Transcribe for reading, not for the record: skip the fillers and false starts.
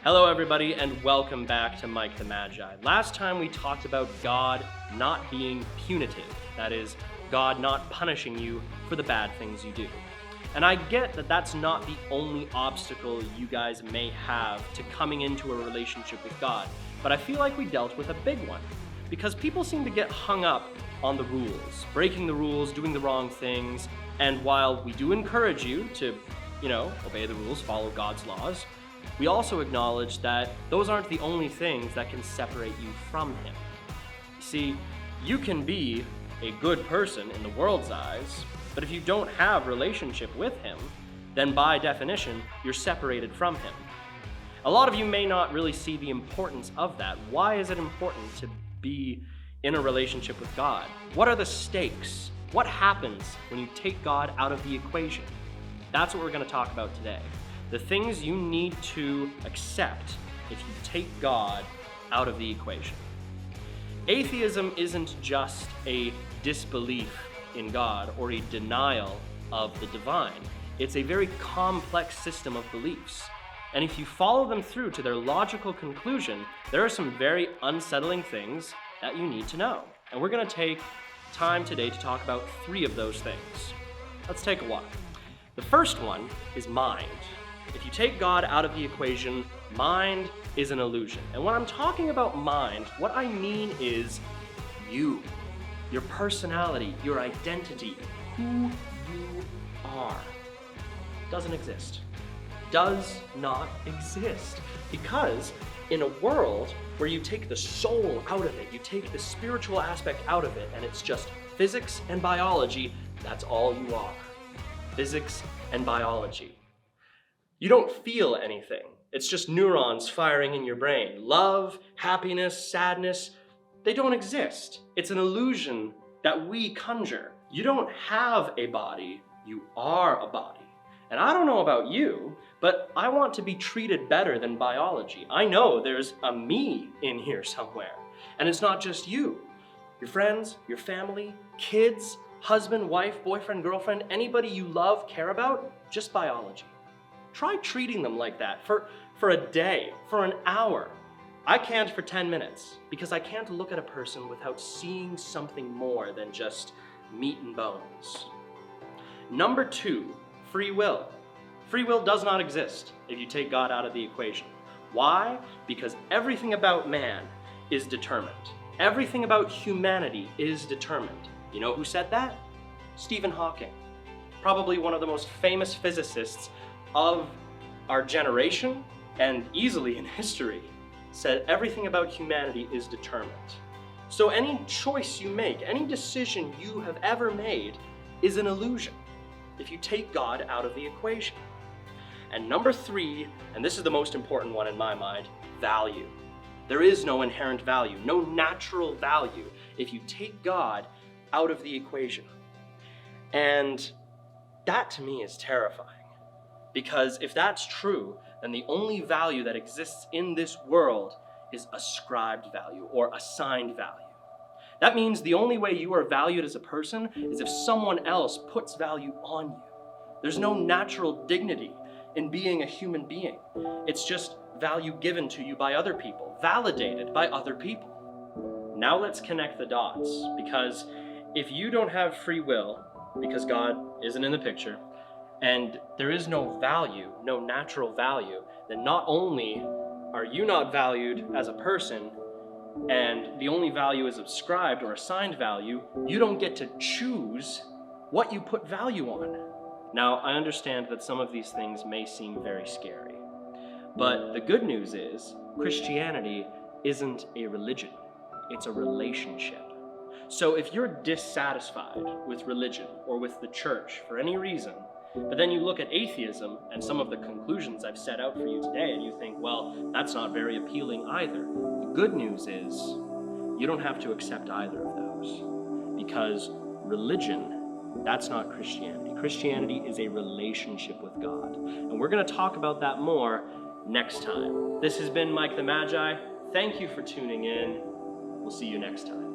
Hello everybody and welcome back to Mike the Magi. Last time we talked about God not being punitive, that is, God not punishing you for the bad things you do. And I get that that's not the only obstacle you guys may have to coming into a relationship with God, but I feel like we dealt with a big one, because people seem to get hung up on the rules, breaking the rules, doing the wrong things, and while we do encourage you to, obey the rules, follow God's laws, we also acknowledge that those aren't the only things that can separate you from Him. You see, you can be a good person in the world's eyes, but if you don't have a relationship with Him, then by definition, you're separated from Him. A lot of you may not really see the importance of that. Why is it important to be in a relationship with God? What are the stakes? What happens when you take God out of the equation? That's what we're going to talk about today. The things you need to accept if you take God out of the equation. Atheism isn't just a disbelief in God or a denial of the divine. It's a very complex system of beliefs. And if you follow them through to their logical conclusion, there are some very unsettling things that you need to know. And we're going to take time today to talk about 3 of those things. Let's take a walk. The first one is mind. If you take God out of the equation, mind is an illusion. And when I'm talking about mind, what I mean is you, your personality, your identity, who you are, doesn't exist. Does not exist. Because in a world where you take the soul out of it, you take the spiritual aspect out of it, and it's just physics and biology, that's all you are. Physics and biology. You don't feel anything. It's just neurons firing in your brain. Love, happiness, sadness, they don't exist. It's an illusion that we conjure. You don't have a body, you are a body. And I don't know about you, but I want to be treated better than biology. I know there's a me in here somewhere. And it's not just you. Your friends, your family, kids, husband, wife, boyfriend, girlfriend, anybody you love, care about, just biology. Try treating them like that for a day, for an hour. I can't for 10 minutes because I can't look at a person without seeing something more than just meat and bones. Number 2, free will. Free will does not exist if you take God out of the equation. Why? Because everything about man is determined. Everything about humanity is determined. You know who said that? Stephen Hawking. Probably one of the most famous physicists of our generation and easily in history, said everything about humanity is determined. So any choice you make, any decision you have ever made is an illusion if you take God out of the equation. And number 3, and this is the most important one in my mind, value. There is no inherent value, no natural value if you take God out of the equation. And that to me is terrifying. Because if that's true, then the only value that exists in this world is ascribed value or assigned value. That means the only way you are valued as a person is if someone else puts value on you. There's no natural dignity in being a human being. It's just value given to you by other people, validated by other people. Now let's connect the dots, because if you don't have free will, because God isn't in the picture, and there is no value, no natural value, then not only are you not valued as a person, and the only value is ascribed or assigned value, you don't get to choose what you put value on. Now, I understand that some of these things may seem very scary, but the good news is Christianity isn't a religion, it's a relationship. So if you're dissatisfied with religion or with the church for any reason, but then you look at atheism and some of the conclusions I've set out for you today and you think, well, that's not very appealing either. The good news is you don't have to accept either of those, because religion, that's not Christianity. Christianity is a relationship with God. And we're going to talk about that more next time. This has been Mike the Magi. Thank you for tuning in. We'll see you next time.